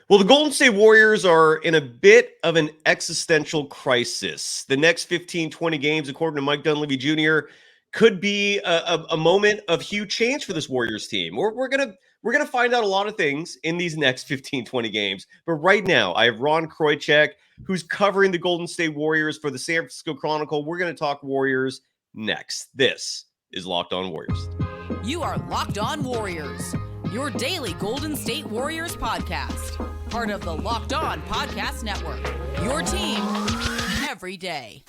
Well, the Golden State Warriors are in a bit of an existential crisis. The next 15, 20 games, according to Mike Dunleavy Jr., could be a moment of huge change for this Warriors team. We're gonna find out a lot of things in these next 15, 20 games. But right now, I have Ron Kroichick, who's covering the Golden State Warriors for the San Francisco Chronicle. We're going to talk Warriors next. This is Locked On Warriors. You are Locked On Warriors, your daily Golden State Warriors podcast. Part of the Locked On Podcast Network, your team every day.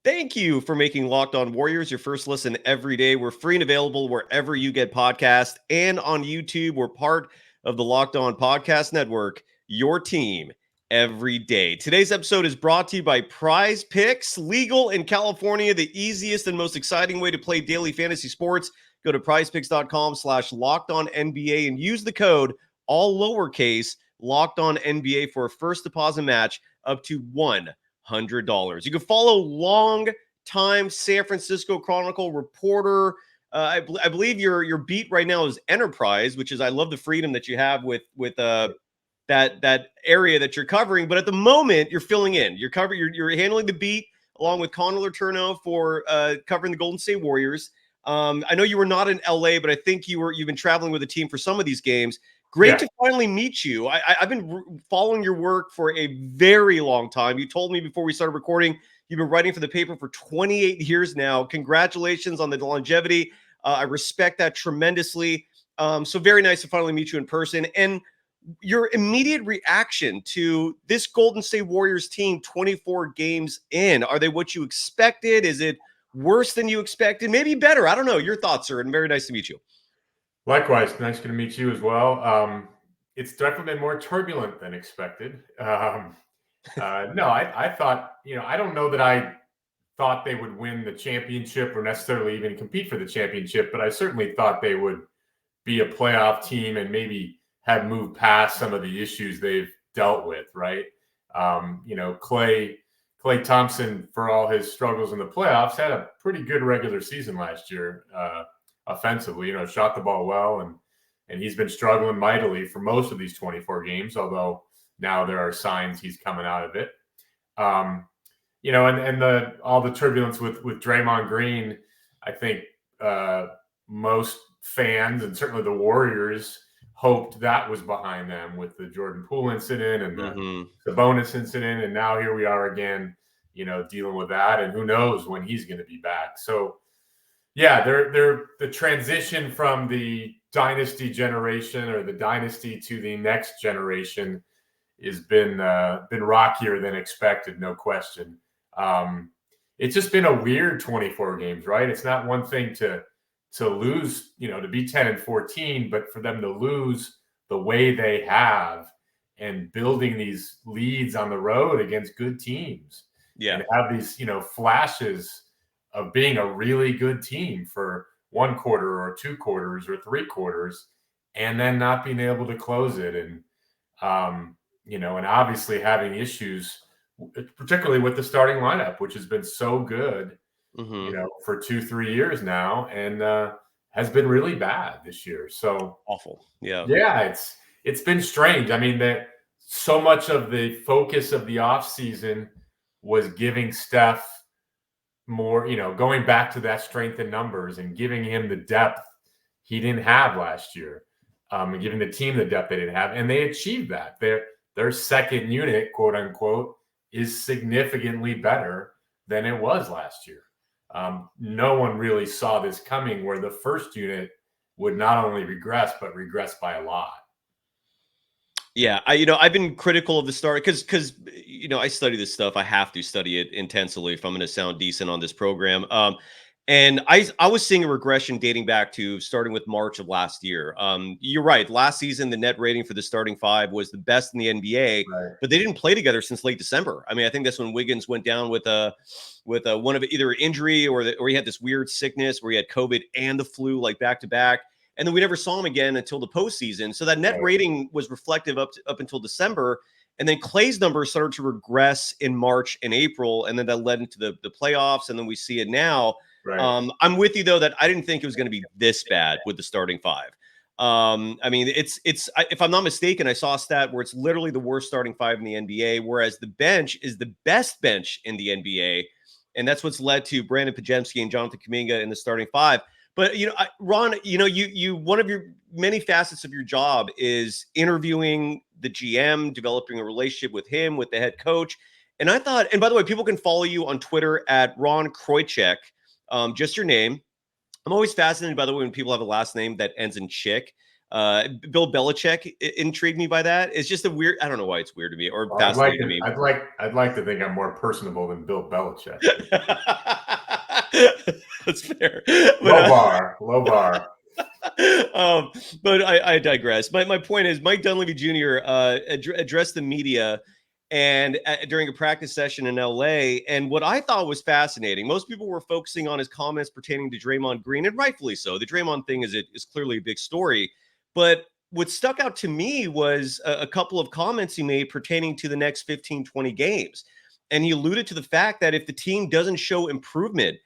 Thank you for making Locked On Warriors your first listen every day. We're free and available wherever you get podcasts and on YouTube. We're part of the Locked On Podcast Network, your team every day. Today's episode is brought to you by PrizePicks, legal in California, the easiest and most exciting way to play daily fantasy sports. Go to prizepicks.com/LockedOnNBA and use the code, all lowercase, LockedOnNBA for a first deposit match up to $100. You can follow long-time San Francisco Chronicle reporter. I believe your beat right now is Enterprise, which is, I love the freedom that you have with that area that you're covering. But at the moment, you're filling in. You're handling the beat along with Connor Letourneau for covering the Golden State Warriors. I know you were not in LA, but I think you've been traveling with the team for some of these games. Great to finally meet you. I've been following your work for a very long time. You told me before we started recording, you've been writing for the paper for 28 years now. Congratulations on the longevity. I respect that tremendously. So very nice to finally meet you in person. And your immediate reaction to this Golden State Warriors team 24 games in, are they what you expected? Is it worse than you expected? Maybe better. I don't know. Your thoughts, sir, and very nice to meet you. Likewise, nice to meet you as well. It's definitely been more turbulent than expected. No, I thought, I don't know that I thought they would win the championship or necessarily even compete for the championship, but I certainly thought they would be a playoff team and maybe have moved past some of the issues they've dealt with, right? Klay Thompson, for all his struggles in the playoffs, had a pretty good regular season last year. Offensively, shot the ball well, and he's been struggling mightily for most of these 24 games, although now there are signs he's coming out of it. And all the turbulence with Draymond Green, I think most fans and certainly the Warriors hoped that was behind them with the Jordan Poole incident and the Sabonis incident, and now here we are again, dealing with that, and who knows when he's going to be back. So yeah, they're the transition from the dynasty generation or the dynasty to the next generation has been rockier than expected, no question. It's just been a weird 24 games, right? It's not one thing to lose, to be 10-14, but for them to lose the way they have and building these leads on the road against good teams, and have these, flashes of being a really good team for one quarter or two quarters or three quarters, and then not being able to close it. And, and obviously having issues, particularly with the starting lineup, which has been so good, for 2-3 years now, and has been really bad this year. So awful. Yeah. It's been strange. I mean, that so much of the focus of the offseason was giving Steph more, going back to that strength in numbers and giving him the depth he didn't have last year, and giving the team the depth they didn't have. And they achieved that. Their second unit, quote unquote, is significantly better than it was last year. No one really saw this coming, where the first unit would not only regress, but regress by a lot. Yeah, I've been critical of the start because I study this stuff. I have to study it intensely if I'm going to sound decent on this program. And I was seeing a regression dating back to starting with March of last year. You're right. Last season, the net rating for the starting five was the best in the NBA, but they didn't play together since late December. I mean, I think that's when Wiggins went down with one of either injury or he had this weird sickness where he had COVID and the flu like back to back. and then we never saw him again until the postseason. So that net rating was reflective up until December. And then Klay's numbers started to regress in March and April, and then that led into the playoffs, and then we see it now. Right. I'm with you, though, that I didn't think it was going to be this bad with the starting five. I mean, if I'm not mistaken, I saw a stat where it's literally the worst starting five in the NBA, whereas the bench is the best bench in the NBA. And that's what's led to Brandon Podziemski and Jonathan Kuminga in the starting five. But, Ron, you one of your many facets of your job is interviewing the GM, developing a relationship with him, with the head coach. And I thought, and by the way, people can follow you on Twitter at Ron Kroichick, just your name. I'm always fascinated, by the way, when people have a last name that ends in chick. Bill Belichick intrigued me by that. It's just a weird, I don't know why it's weird to me or fascinating to me. I'd like to think I'm more personable than Bill Belichick. That's fair. Low bar. But I digress. My point is, Mike Dunleavy Jr. Addressed the media and during a practice session in LA. And what I thought was fascinating, most people were focusing on his comments pertaining to Draymond Green, and rightfully so. The Draymond thing is clearly a big story. But what stuck out to me was a couple of comments he made pertaining to the next 15, 20 games. And he alluded to the fact that if the team doesn't show improvement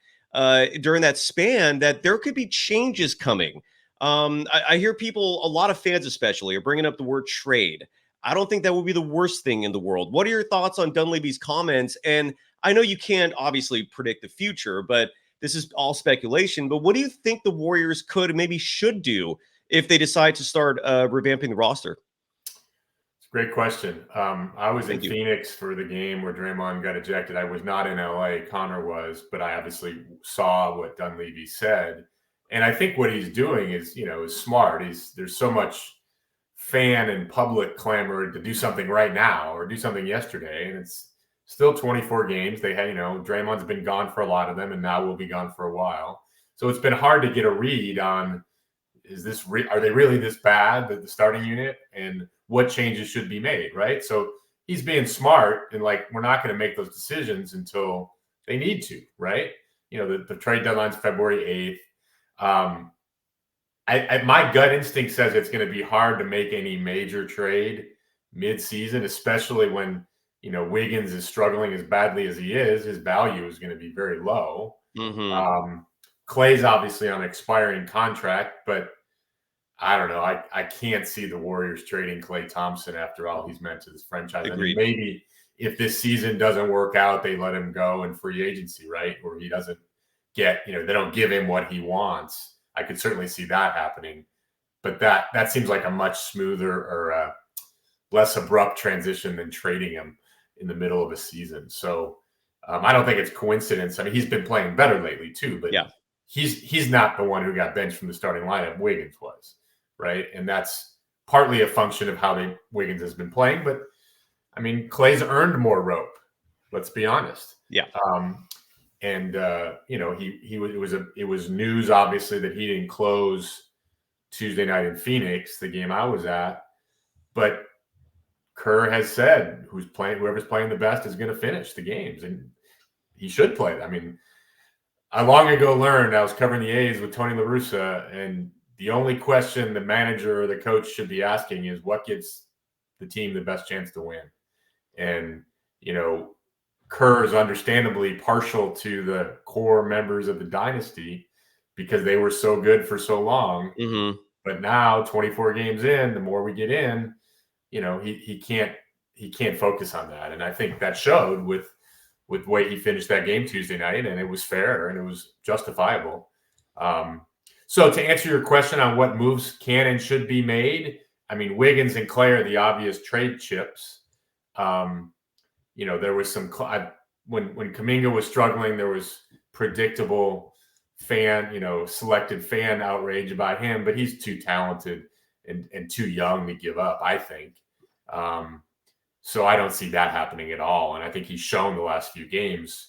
during that span, that there could be changes coming. I hear people, a lot of fans especially, are bringing up the word trade. I don't think that would be the worst thing in the world. What are your thoughts on Dunleavy's comments? And I know you can't obviously predict the future, but this is all speculation. But what do you think the Warriors could and maybe should do if they decide to start revamping the roster? It's a great question. I was in Phoenix for the game where Draymond got ejected. I was not in LA. Connor was, but I obviously saw what Dunleavy said. And I think what he's doing is, is smart. There's so much fan and public clamor to do something right now or do something yesterday. And it's still 24 games. They had, Draymond's been gone for a lot of them and now will be gone for a while. So it's been hard to get a read on, are they really this bad, the starting unit, and what changes should be made, right? So he's being smart and we're not going to make those decisions until they need to, right? The trade deadline's February 8th. My gut instinct says it's going to be hard to make any major trade mid-season, especially when, Wiggins is struggling as badly as he is. His value is going to be very low. Mm-hmm. Klay's obviously on an expiring contract, but I don't know. I can't see the Warriors trading Klay Thompson after all he's meant to this franchise. I mean, maybe if this season doesn't work out, they let him go in free agency, right? Or he doesn't get, they don't give him what he wants. I could certainly see that happening, but that seems like a much smoother or less abrupt transition than trading him in the middle of a season. So I don't think it's coincidence. I mean, he's been playing better lately too, but yeah, he's not the one who got benched from the starting lineup. Wiggins was, right? And that's partly a function of how Wiggins has been playing. But I mean, Klay's earned more rope. Let's be honest. Yeah. And it was news obviously that he didn't close Tuesday night in Phoenix, the game I was at. But Kerr has said whoever's playing the best is going to finish the games, and he should play. I mean, I long ago learned, I was covering the A's with Tony La Russa, and the only question the manager or the coach should be asking is what gives the team the best chance to win. And Kerr is understandably partial to the core members of the dynasty because they were so good for so long. Mm-hmm. But now, 24 games in, the more we get in, he can't focus on that. And I think that showed with the way he finished that game Tuesday night, and it was fair and it was justifiable. So to answer your question on what moves can and should be made, I mean, Wiggins and Klay are the obvious trade chips. There was some when Kuminga was struggling, there was predictable selected fan outrage about him, but he's too talented and too young to give up, I think. So I don't see that happening at all. And I think he's shown the last few games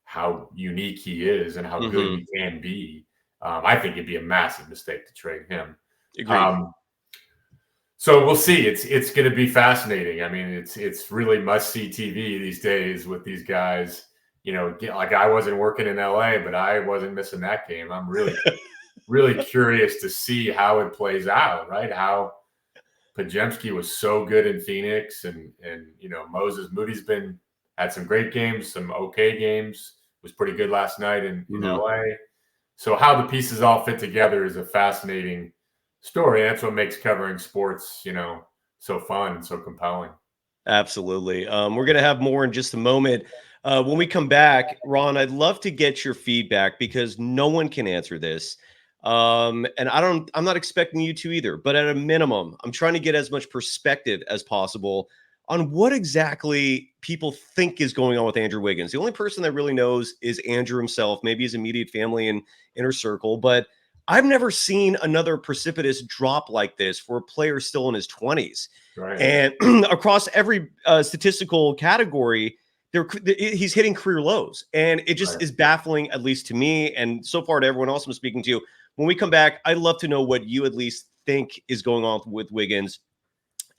how unique he is and how good he can be. I think it'd be a massive mistake to trade him. Agreed. So we'll see. It's going to be fascinating. I mean, it's really must-see TV these days with these guys. Like I wasn't working in LA, but I wasn't missing that game. I'm really really curious to see how it plays out, right? How Podziemski was so good in Phoenix, and Moses Moody's had some great games, some okay games, was pretty good last night in LA. So how the pieces all fit together is a fascinating story. That's what makes covering sports, so fun and so compelling. Absolutely. We're going to have more in just a moment. When we come back, Ron, I'd love to get your feedback because no one can answer this. And I'm not expecting you to either, but at a minimum, I'm trying to get as much perspective as possible on what exactly people think is going on with Andrew Wiggins. The only person that really knows is Andrew himself, maybe his immediate family and inner circle, but I've never seen another precipitous drop like this for a player still in his 20s. Right. And across every statistical category, he's hitting career lows. And it just is baffling, at least to me, and so far to everyone else I'm speaking to. When we come back, I'd love to know what you at least think is going on with Wiggins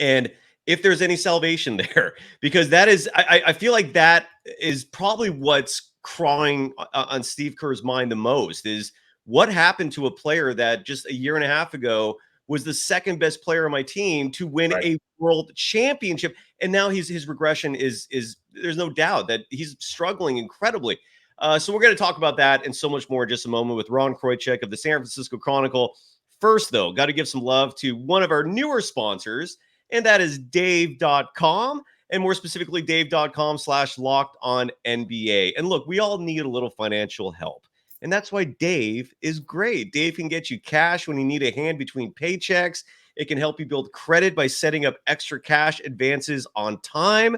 and if there's any salvation there, because that is, I feel like that is probably what's crying on Steve Kerr's mind the most is what happened to a player that just a year and a half ago was the second best player on my team to win a world championship. And now his regression is there's no doubt that he's struggling incredibly. So we're going to talk about that and so much more in just a moment with Ron Kroichick of the San Francisco Chronicle. First, though, got to give some love to one of our newer sponsors, and that is Dave.com, and more specifically, Dave.com/LockedOnNBA. And look, we all need a little financial help, and that's why Dave is great. Dave can get you cash when you need a hand between paychecks. It can help you build credit by setting up extra cash advances on time.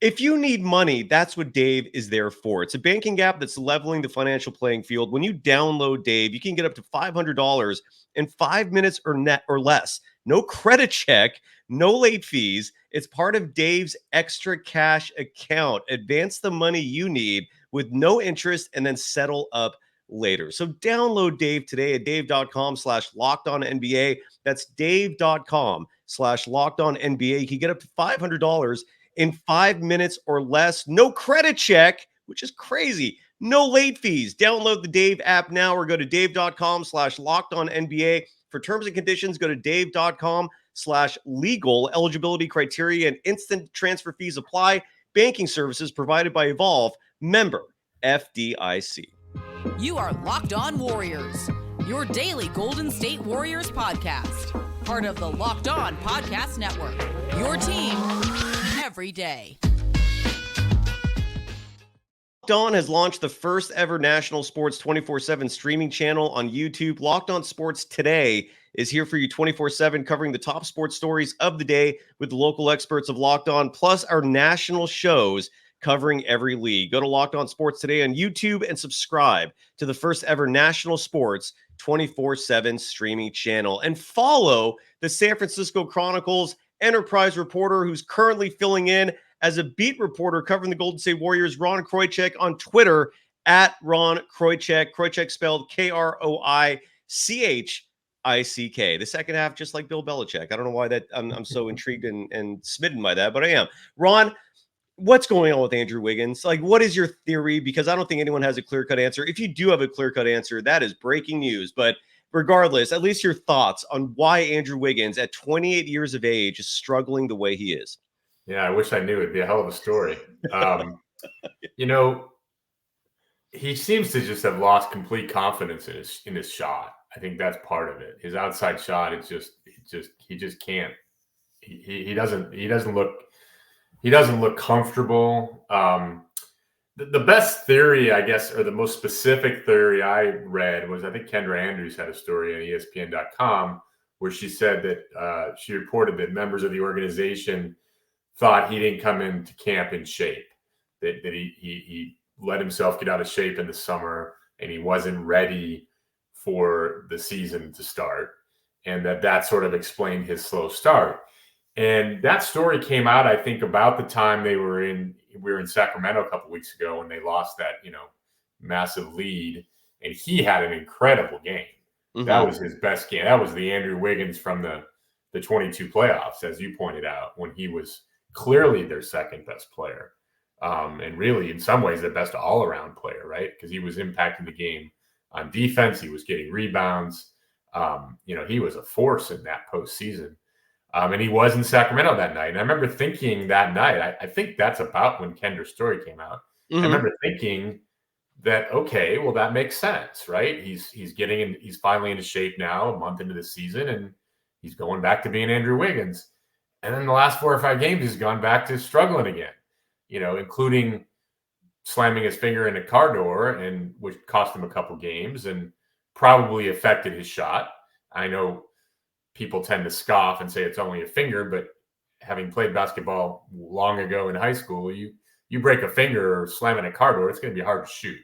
If you need money, that's what Dave is there for. It's a banking app that's leveling the financial playing field. When you download Dave, you can get up to $500 in 5 minutes or less. No credit check, no late fees. It's part of Dave's extra cash account. Advance the money you need with no interest and then settle up later. So download Dave today at dave.com/LockedOnNBA. That's dave.com/LockedOnNBA. You can get up to $500 in 5 minutes or less. No credit check, which is crazy. No late fees. Download the Dave app now or go to dave.com/LockedOnNBA. For terms and conditions, go to dave.com/legal. Eligibility criteria and instant transfer fees apply. Banking services provided by Evolve. Member FDIC. You are Locked On Warriors, your daily Golden State Warriors podcast. Part of the Locked On Podcast Network, your team every day. Locked On has launched the first ever national sports 24/7 streaming channel on YouTube. Locked On Sports Today is here for you 24/7, covering the top sports stories of the day with the local experts of Locked On, plus our national shows covering every league. Go to Locked On Sports Today on YouTube and subscribe to the first ever national sports 24/7 streaming channel. And follow the San Francisco Chronicle's enterprise reporter who's currently filling in as a beat reporter covering the Golden State Warriors, Ron Kroichick, on Twitter at Ron Kroichick. Kroichick spelled Kroichick. The second half, just like Bill Belichick. I don't know why that I'm so intrigued and smitten by that, but I am. Ron, what's going on with Andrew Wiggins? Like, what is your theory? Because I don't think anyone has a clear-cut answer. If you do have a clear-cut answer, that is breaking news. But regardless, at least your thoughts on why Andrew Wiggins at 28 years of age is struggling the way he is. Yeah, I wish I knew. It'd be a hell of a story. He seems to just have lost complete confidence in his shot. I think that's part of it. His outside shot, he just can't. He doesn't look comfortable. The best theory, I guess, or the most specific theory I read was, I think Kendra Andrews had a story on ESPN.com where she said that she reported that members of the organization thought he didn't come into camp in shape, that he let himself get out of shape in the summer and he wasn't ready for the season to start, and that sort of explained his slow start. And that story came out, I think, about the time we were in Sacramento a couple weeks ago when they lost that, massive lead, and he had an incredible game. Mm-hmm. That was his best game. That was the Andrew Wiggins from the 22 playoffs, as you pointed out, when he was clearly their second best player. And really, in some ways, their best all-around player, right? Because he was impacting the game on defense. He was getting rebounds. He was a force in that postseason. And he was in Sacramento that night. And I remember thinking that night, I think that's about when Kendra's story came out. I remember thinking that, okay, well, that makes sense, right? He's finally into shape now, a month into the season, and he's going back to being Andrew Wiggins. And then the last 4 or 5 games, he's gone back to struggling again, including slamming his finger in a car door, and which cost him a couple games and probably affected his shot. I know people tend to scoff and say it's only a finger, but having played basketball long ago in high school, you break a finger or slam in a car door, it's going to be hard to shoot.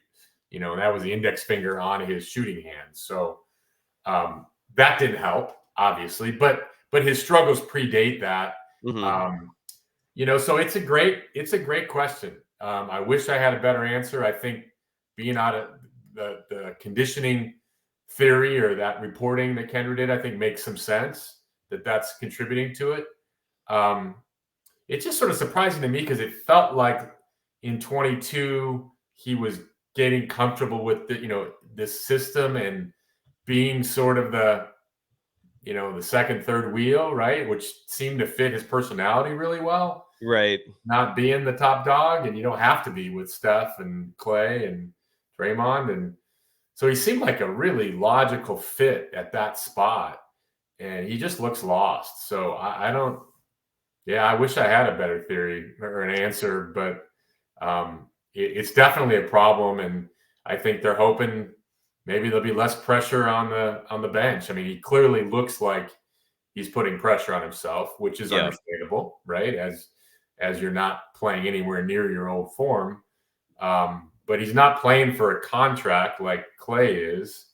And that was the index finger on his shooting hand. So that didn't help, obviously, but his struggles predate that. So it's a great question. I wish I had a better answer. I think being out of the conditioning theory or that reporting that Kendra did, I think makes some sense that's contributing to it. It's just sort of surprising to me because it felt like in 22 he was getting comfortable with this system and being sort of the second, third wheel, right? Which seemed to fit his personality really well. Right. Not being the top dog, and you don't have to be with Steph and Clay and Draymond. And so he seemed like a really logical fit at that spot, and he just looks lost. So I wish I had a better theory or an answer, but it's definitely a problem. And I think they're hoping maybe there'll be less pressure on the bench. I mean, he clearly looks like he's putting pressure on himself, which is understandable, right? As you're not playing anywhere near your old form. But he's not playing for a contract like Clay is.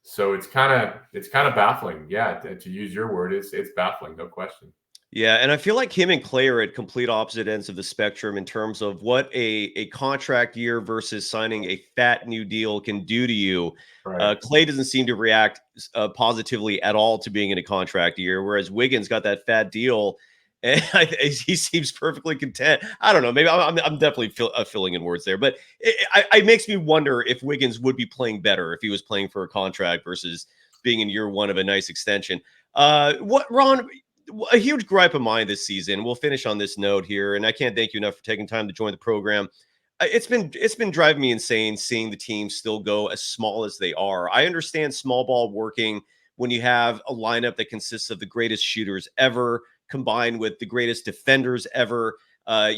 So it's kind of baffling. Yeah, to use your word, it's baffling, no question. Yeah, and I feel like him and Clay are at complete opposite ends of the spectrum in terms of what a contract year versus signing a fat new deal can do to you. Right. Clay doesn't seem to react positively at all to being in a contract year, whereas Wiggins got that fat deal, and he seems perfectly content. I don't know. Maybe I'm definitely filling in words there, but it makes me wonder if Wiggins would be playing better if he was playing for a contract versus being in year one of a nice extension. Ron? A huge gripe of mine this season. We'll finish on this note here, and I can't thank you enough for taking time to join the program. It's been driving me insane seeing the teams still go as small as they are. I understand small ball working when you have a lineup that consists of the greatest shooters ever combined with the greatest defenders ever. And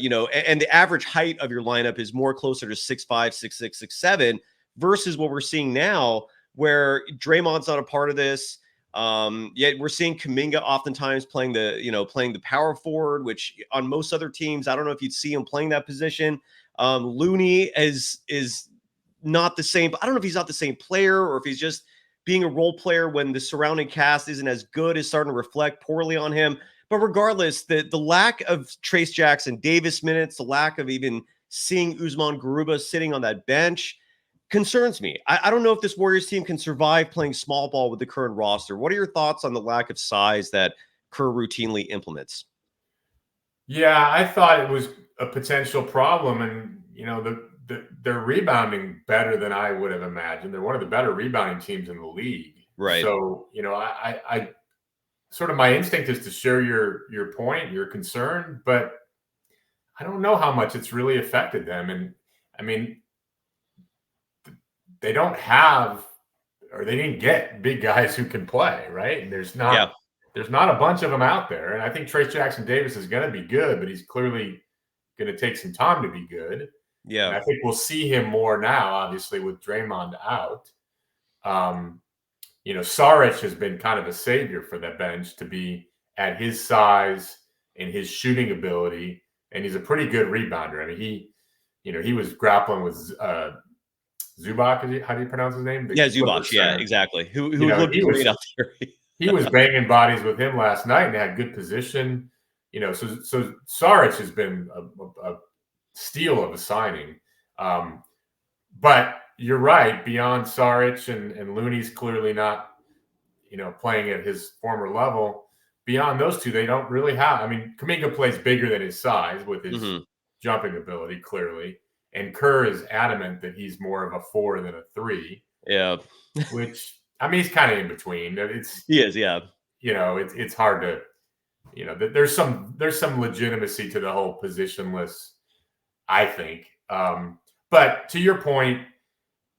the average height of your lineup is more closer to 6'5", 6'6", 6'7", versus what we're seeing now, where Draymond's not a part of this. Yet we're seeing Kuminga oftentimes playing the power forward, which on most other teams, I don't know if you'd see him playing that position. Looney is not the same. I don't know if he's not the same player or if he's just being a role player when the surrounding cast isn't as good, is starting to reflect poorly on him. But regardless, the lack of Trace Jackson Davis minutes, the lack of even seeing Usman Garuba sitting on that bench concerns me. I don't know if this Warriors team can survive playing small ball with the current roster. What are your thoughts on the lack of size that Kerr routinely implements? Yeah, I thought it was a potential problem, and they're rebounding better than I would have imagined. They're one of the better rebounding teams in the league. Right. So I sort of, my instinct is to share your point, your concern, but I don't know how much it's really affected them. And I mean, they don't have, or they didn't get big guys who can play, right? And there's not a bunch of them out there. And I think Trace Jackson Davis is going to be good, but he's clearly going to take some time to be good. Yeah. And I think we'll see him more now, obviously, with Draymond out. Saric has been kind of a savior for that bench to be at his size and his shooting ability. And he's a pretty good rebounder. I mean, he was grappling with Zubac, how do you pronounce his name? Zubac, yeah, exactly. Who looked great out there. He was banging bodies with him last night and had good position. So Saric has been a steal of a signing. But you're right, beyond Saric and Looney's clearly not, playing at his former level. Beyond those two, they don't really have. I mean, Kuminga plays bigger than his size with his jumping ability, clearly. And Kerr is adamant that he's more of a 4 than a 3. Yeah. which, I mean, he's kind of in between. He is, yeah. It's hard to, there's some legitimacy to the whole positionless, I think. But to your point,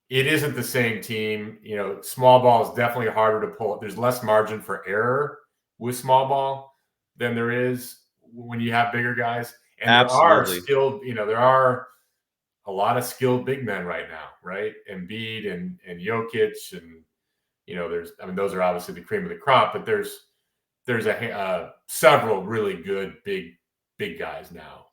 it isn't the same team. Small ball is definitely harder to pull. There's less margin for error with small ball than there is when you have bigger guys. And Absolutely. there are a lot of skilled big men right now, right? Embiid and Jokic, and those are obviously the cream of the crop, but there's several really good big guys now.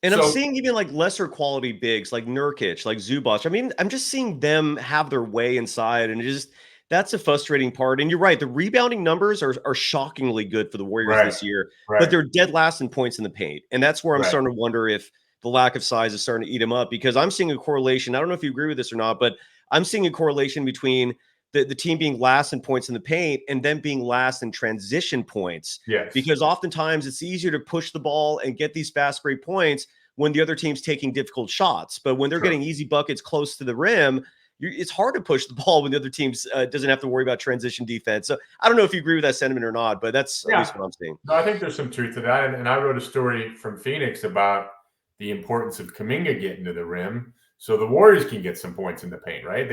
And I'm seeing even like lesser quality bigs like Nurkic, like Zubac. I mean, I'm just seeing them have their way inside, and that's a frustrating part. And you're right, the rebounding numbers are shockingly good for the Warriors this year, but they're dead last in points in the paint. And that's where I'm starting to wonder if the lack of size is starting to eat them up, because I'm seeing a correlation. I don't know if you agree with this or not, but I'm seeing a correlation between the team being last in points in the paint and then being last in transition points. Yes. Because oftentimes it's easier to push the ball and get these fast break points when the other team's taking difficult shots. But when they're getting easy buckets close to the rim, it's hard to push the ball when the other team doesn't have to worry about transition defense. So I don't know if you agree with that sentiment or not, but that's at least what I'm seeing. No, I think there's some truth to that. And I wrote a story from Phoenix about the importance of Kuminga getting to the rim so the Warriors can get some points in the paint, right?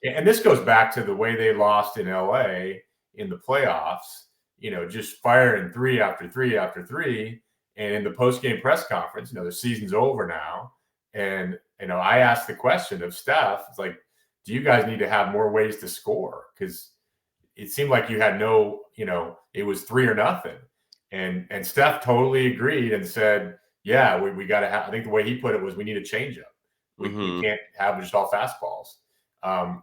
And this goes back to the way they lost in LA in the playoffs, just firing three after three after three. And in the post-game press conference, the season's over now. And, I asked the question of Steph, it's like, do you guys need to have more ways to score? Because it seemed like you had it was 3 or nothing. And Steph totally agreed and said, yeah, we got to have, I think the way he put it was, we need a changeup. We can't have just all fastballs.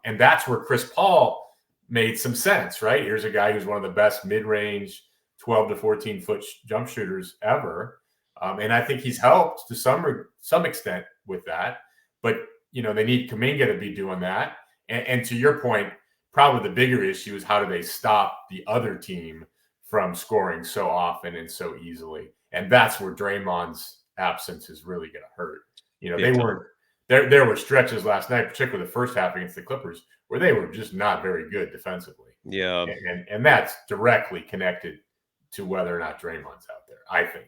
And that's where Chris Paul made some sense, right? Here's a guy who's one of the best mid-range 12 to 14 foot jump shooters ever. And I think he's helped to some extent with that. But, they need Kuminga to be doing that. And to your point, probably the bigger issue is, how do they stop the other team from scoring so often and so easily? And that's where Draymond's absence is really going to hurt. There were stretches last night, particularly the first half against the Clippers, where they were just not very good defensively. Yeah. And that's directly connected to whether or not Draymond's out there, I think.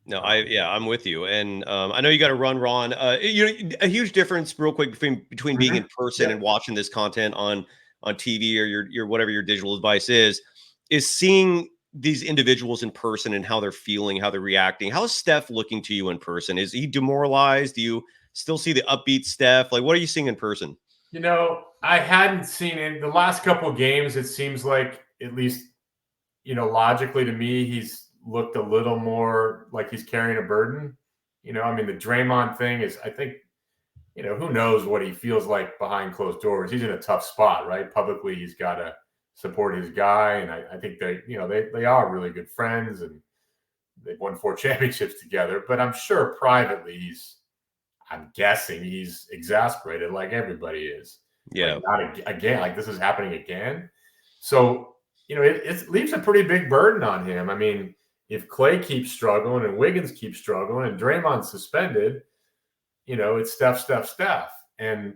No, I'm with you. And I know you got to run, Ron. A huge difference real quick between being in person and watching this content on TV or your whatever your digital device is seeing these individuals in person and how they're feeling, how they're reacting. How is Steph looking to you in person? Is he demoralized? Do you still see the upbeat Steph? Like, what are you seeing in person? I hadn't seen it the last couple of games. It seems like, at least, logically to me, he's looked a little more like he's carrying a burden. The Draymond thing is, I think, who knows what he feels like behind closed doors. He's in a tough spot, right? Publicly, he's got to support his guy. And I think they are really good friends, and they've won 4 championships together. But I'm sure privately I'm guessing he's exasperated, like everybody is. Yeah. Like, not again, like this is happening again. So, it leaves a pretty big burden on him. I mean, if Clay keeps struggling and Wiggins keeps struggling and Draymond's suspended, it's Steph. And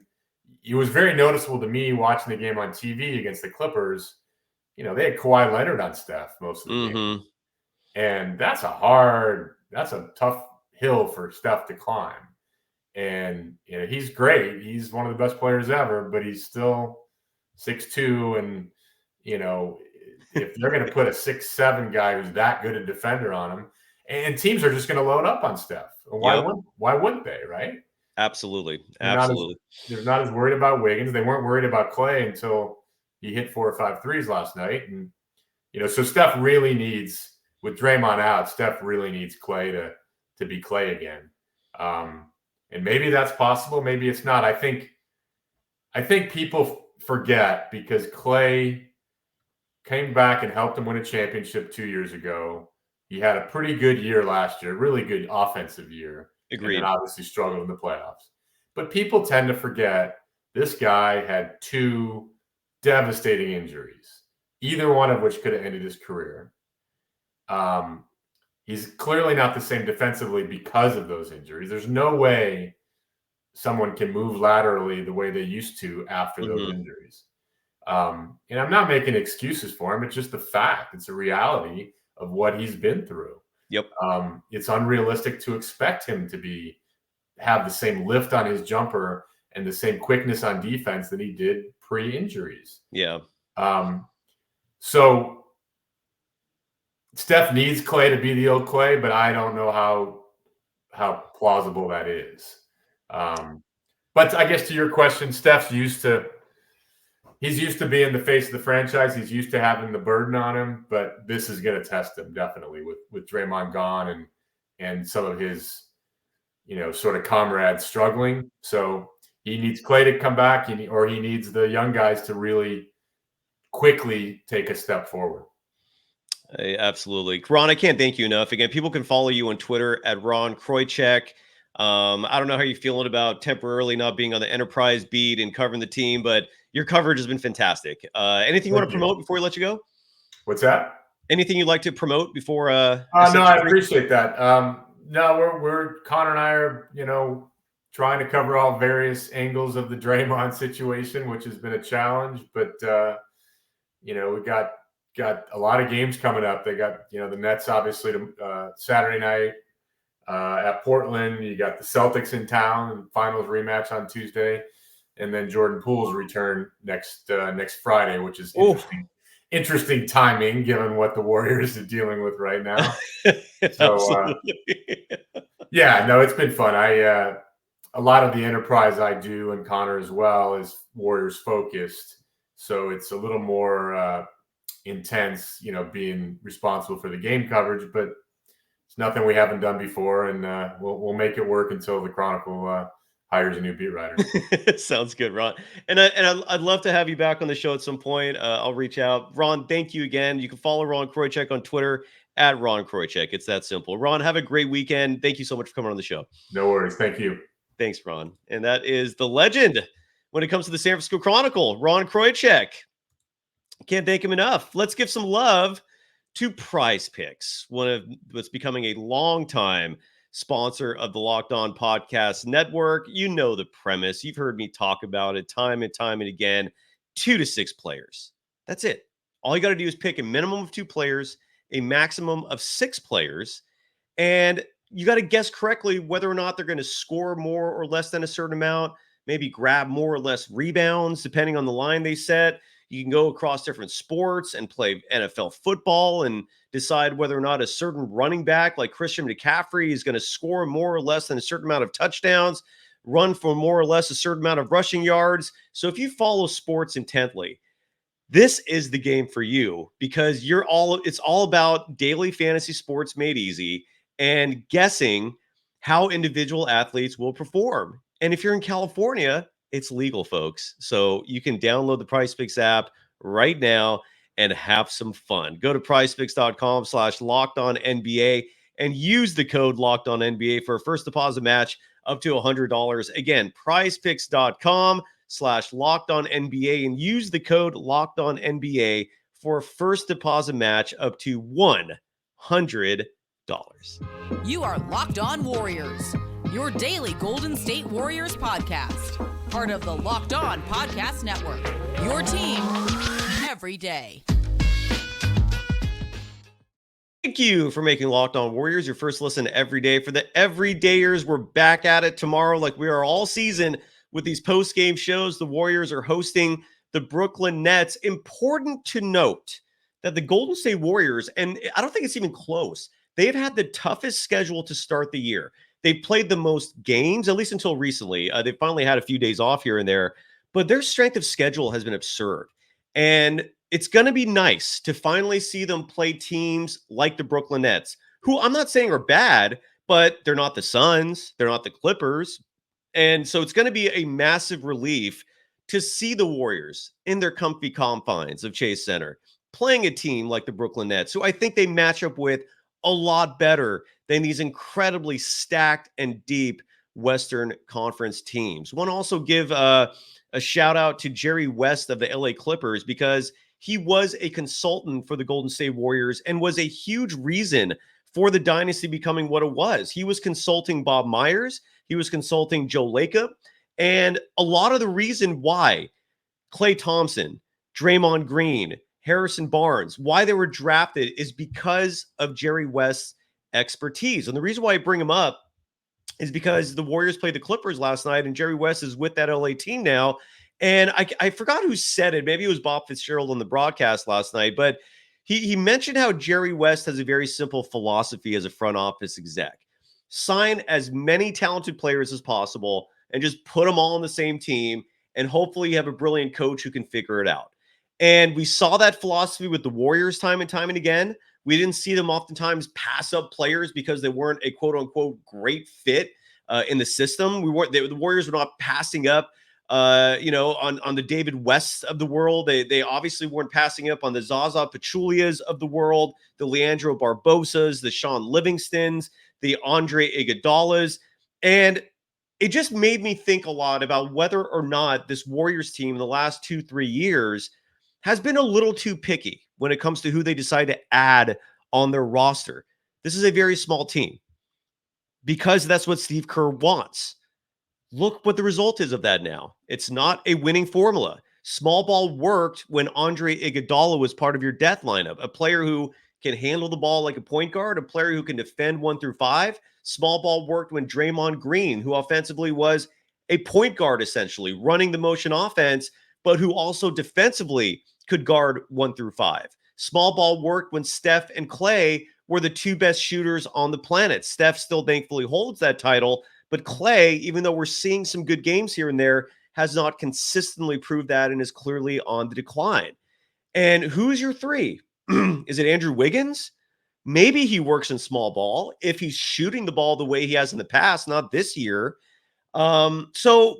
it was very noticeable to me watching the game on TV against the Clippers. They had Kawhi Leonard on Steph most of the game. And that's a tough hill for Steph to climb. And he's great. He's one of the best players ever, but he's still 6'2", and if they're going to put a 6'7" guy who's that good a defender on him, and teams are just going to load up on Steph. Why wouldn't they, right? Absolutely. They're not as worried about Wiggins. They weren't worried about Clay until he hit 4 or 5 threes last night. And so Steph really needs, with Draymond out, Steph really needs Clay to be Clay again. And maybe that's possible. Maybe it's not. I think people forget, because Clay came back and helped him win a championship 2 years ago. He had a pretty good year last year, really good offensive year. Agreed. And obviously struggled in the playoffs. But people tend to forget this guy had 2 devastating injuries, either one of which could have ended his career. He's clearly not the same defensively because of those injuries. There's no way someone can move laterally the way they used to after those injuries. And I'm not making excuses for him. It's just the fact. It's a reality of what he's been through. Yep. It's unrealistic to expect him to have the same lift on his jumper and the same quickness on defense that he did pre-injuries. Yeah. So Steph needs Clay to be the old Clay, but I don't know how plausible that is. But I guess to your question, Steph's used to being the face of the franchise. He's used to having the burden on him, but this is going to test him definitely with Draymond gone and some of his, sort of comrades struggling. So he needs Clay to come back, or he needs the young guys to really quickly take a step forward. Absolutely. Ron, I can't thank you enough. Again, people can follow you on Twitter at Ron Kroichick. I don't know how you're feeling about temporarily not being on the Enterprise beat and covering the team, but your coverage has been fantastic. Anything you want to promote before we let you go? What's that? Anything you'd like to promote before? No, I appreciate that. No, we're Connor and I are, trying to cover all various angles of the Draymond situation, which has been a challenge, but we got a lot of games coming up. They got, the Nets obviously Saturday night at Portland. You got the Celtics in town and finals rematch on Tuesday, and then Jordan Poole's return next Friday, which is interesting timing given what the Warriors are dealing with right now. So yeah, no, it's been fun. A lot of the enterprise I do, and Connor as well, is Warriors focused, so it's a little more intense, being responsible for the game coverage, but it's nothing we haven't done before, and we'll make it work until the Chronicle hires a new beat writer. Sounds good, Ron. And I'd love to have you back on the show at some point. I'll reach out. Ron, thank you again. You can follow Ron Kroichick on Twitter at Ron Kroichick. It's that simple. Ron, have a great weekend. Thank you so much for coming on the show. No worries. Thank you. Thanks, Ron. And that is the legend when it comes to the San Francisco Chronicle, Ron Kroichick. Can't thank him enough. Let's give some love to PrizePicks, one of what's becoming a long-time sponsor of the Locked On Podcast Network. You know the premise. You've heard me talk about it time and time and again. 2 to 6 players. That's it. All you got to do is pick a minimum of 2 players, a maximum of 6 players, and you got to guess correctly whether or not they're going to score more or less than a certain amount, maybe grab more or less rebounds, depending on the line they set. You can go across different sports and play NFL football and decide whether or not a certain running back like Christian McCaffrey is going to score more or less than a certain amount of touchdowns, run for more or less a certain amount of rushing yards. So if you follow sports intently, this is the game for you, because it's all about daily fantasy sports made easy and guessing how individual athletes will perform. And if you're in California, it's legal, folks. So you can download the PrizePicks app right now and have some fun. Go to prizepicks.com/LockedOnNBA and use the code LockedOnNBA for a first deposit match up to $100. Again, prizepicks.com/LockedOnNBA and use the code LockedOnNBA for a first deposit match up to $100. You are Locked On Warriors, your daily Golden State Warriors podcast. Part of the Locked On Podcast Network, your team every day. Thank you for making Locked On Warriors your first listen every day. For the everydayers, we're back at it tomorrow like we are all season with these post-game shows. The Warriors are hosting the Brooklyn Nets. Important to note that the Golden State Warriors, and I don't think it's even close, they've had the toughest schedule to start the year. They've played the most games, at least until recently. They've finally had a few days off here and there, but their strength of schedule has been absurd. And it's going to be nice to finally see them play teams like the Brooklyn Nets, who I'm not saying are bad, but they're not the Suns. They're not the Clippers. And so it's going to be a massive relief to see the Warriors in their comfy confines of Chase Center playing a team like the Brooklyn Nets, who I think they match up with a lot better than these incredibly stacked and deep Western Conference teams. Want to also give a shout out to Jerry West of the LA Clippers, because he was a consultant for the Golden State Warriors and was a huge reason for the dynasty becoming what it was. He was consulting Bob Myers. he was consulting Joe Lacob. And a lot of the reason why Klay Thompson, Draymond Green, Harrison Barnes, why they were drafted is because of Jerry West's expertise. And the reason why I bring him up is because the Warriors played the Clippers last night, and Jerry West is with that LA team now. And I forgot who said it. Maybe it was Bob Fitzgerald on the broadcast last night, but he mentioned how Jerry West has a very simple philosophy as a front office exec. Sign as many talented players as possible and just put them all on the same team, and hopefully you have a brilliant coach who can figure it out. And we saw that philosophy with the Warriors time and again. We didn't see them oftentimes pass up players because they weren't a quote-unquote great fit in the system. The Warriors were not passing up on the David Wests of the world. They obviously weren't passing up on the Zaza Pachulias of the world, the Leandro Barbosas, the Sean Livingstons, the Andre Iguodalas. And it just made me think a lot about whether or not this Warriors team in the last 2-3 years has been a little too picky when it comes to who they decide to add on their roster. This is a very small team because that's what Steve Kerr wants. Look what the result is of that now. It's not a winning formula. Small ball worked when Andre Iguodala was part of your death lineup, a player who can handle the ball like a point guard, a player who can defend 1 through 5. Small ball worked when Draymond Green, who offensively was a point guard essentially, running the motion offense, but who also defensively could guard 1 through 5. Small ball worked when Steph and Klay were the two best shooters on the planet. Steph still thankfully holds that title, but Klay, even though we're seeing some good games here and there, has not consistently proved that and is clearly on the decline. And who's your 3? Is it Andrew Wiggins? Maybe he works in small ball if he's shooting the ball the way he has in the past, not this year. So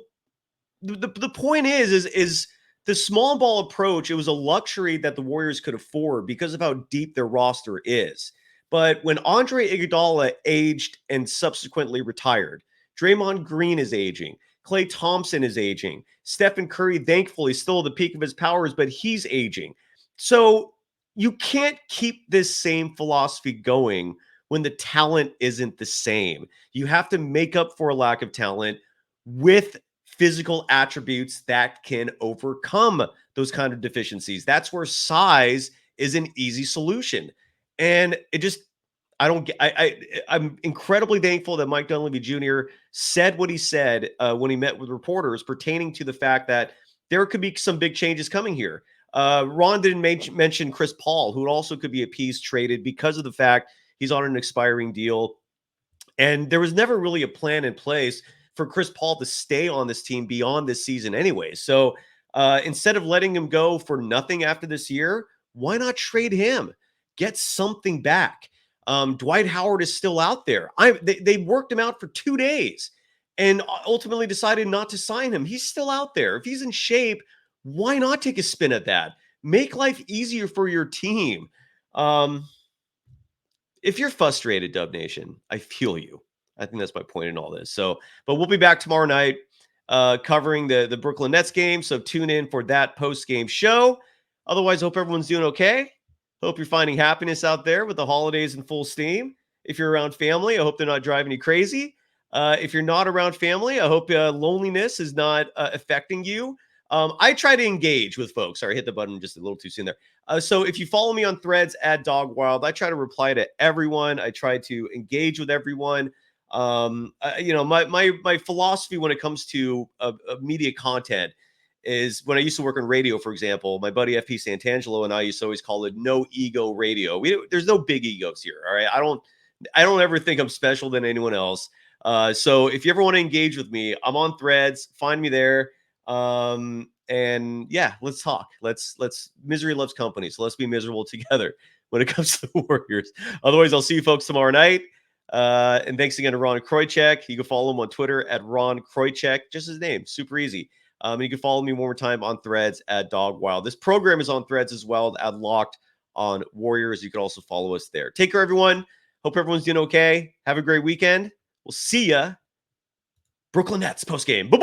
the point is the small ball approach. It was a luxury that the Warriors could afford because of how deep their roster is. But when Andre Iguodala aged and subsequently retired, Draymond Green is aging. Klay Thompson is aging. Stephen Curry, thankfully, still at the peak of his powers, but he's aging. So you can't keep this same philosophy going when the talent isn't the same. You have to make up for a lack of talent with physical attributes that can overcome those kind of deficiencies. That's where size is an easy solution. And it just, I'm incredibly thankful that Mike Dunleavy Jr. said what he said when he met with reporters pertaining to the fact that there could be some big changes coming here. Ron didn't mention Chris Paul, who also could be a piece traded because of the fact he's on an expiring deal. And there was never really a plan in place for Chris Paul to stay on this team beyond this season anyway. So instead of letting him go for nothing after this year, why not trade him? Get something back. Dwight Howard is still out there. They worked him out for 2 days and ultimately decided not to sign him. He's still out there. If he's in shape, why not take a spin at that? Make life easier for your team. If you're frustrated, Dub Nation, I feel you. I think that's my point in all this. So, but we'll be back tomorrow night covering the Brooklyn Nets game. So tune in for that post-game show. Otherwise, hope everyone's doing okay. Hope you're finding happiness out there with the holidays in full steam. If you're around family, I hope they're not driving you crazy. If you're not around family, I hope loneliness is not affecting you. I try to engage with folks. Sorry, I hit the button just a little too soon there. So if you follow me on Threads at Dogwild, I try to reply to everyone. I try to engage with everyone. My philosophy when it comes to media content is when I used to work on radio, for example, my buddy FP Santangelo and I used to always call it no ego radio. There's no big egos here. All right. I don't ever think I'm special than anyone else. So if you ever want to engage with me, I'm on Threads, find me there. And yeah, let's talk. Let's misery loves company. So let's be miserable together when it comes to the Warriors. Otherwise, I'll see you folks tomorrow night. And thanks again to Ron Kroichick. You can follow him on Twitter at Ron Kroichick, just his name, super easy. And you can follow me one more time on Threads at Dogwild. This program is on Threads as well at Locked on Warriors. You can also follow us there. Take care, everyone. Hope everyone's doing okay. Have a great weekend. We'll see ya. Brooklyn Nets postgame. Bye-bye.